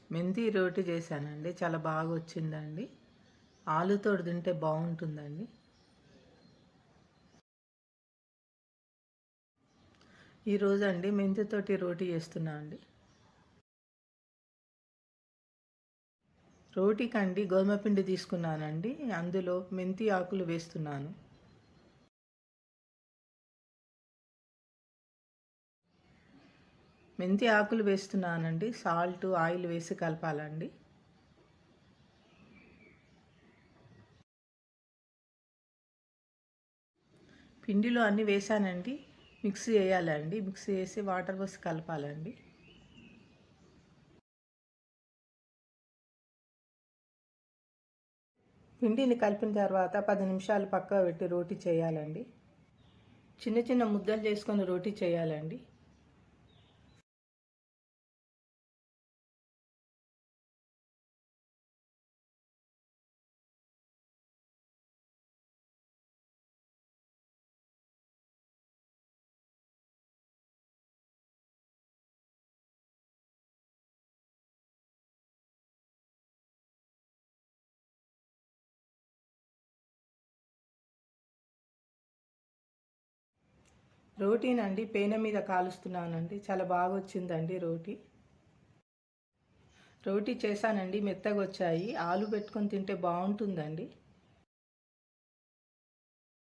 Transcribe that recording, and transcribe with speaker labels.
Speaker 1: మెంతి రోటి చేశానండి. చాలా బాగా వచ్చిందండి. ఆలుతో తింటే బాగుంటుందండి. ఈరోజు అండి మెంతితోటి రోటీ చేస్తున్నా అండి. రోటీకండి గోధుమ పిండి తీసుకున్నానండి. అందులో మెంతి ఆకులు వేస్తున్నాను. మెంతి ఆకులు వేస్తున్నానండి. సాల్ట్, ఆయిల్ వేసి కలపాలండి. పిండిలో అన్నీ వేసానండి. మిక్సీ వేయాలండి. మిక్సీ వేసి వాటర్ పోసి కలపాలండి. పిండిని కలిపిన తర్వాత 10 నిమిషాలు పక్కకు పెట్టి రోటీ చేయాలండి. చిన్న చిన్న ముద్దలు చేసుకొని రోటీ చేయాలండి. రోటీనండి పేన మీద కాలుస్తున్నానండి. చాలా బాగా వచ్చిందండి రోటీ. రోటీ చేశానండి, మెత్తగా వచ్చాయి. ఆలు పెట్టుకొని తింటే బాగుంటుందండి.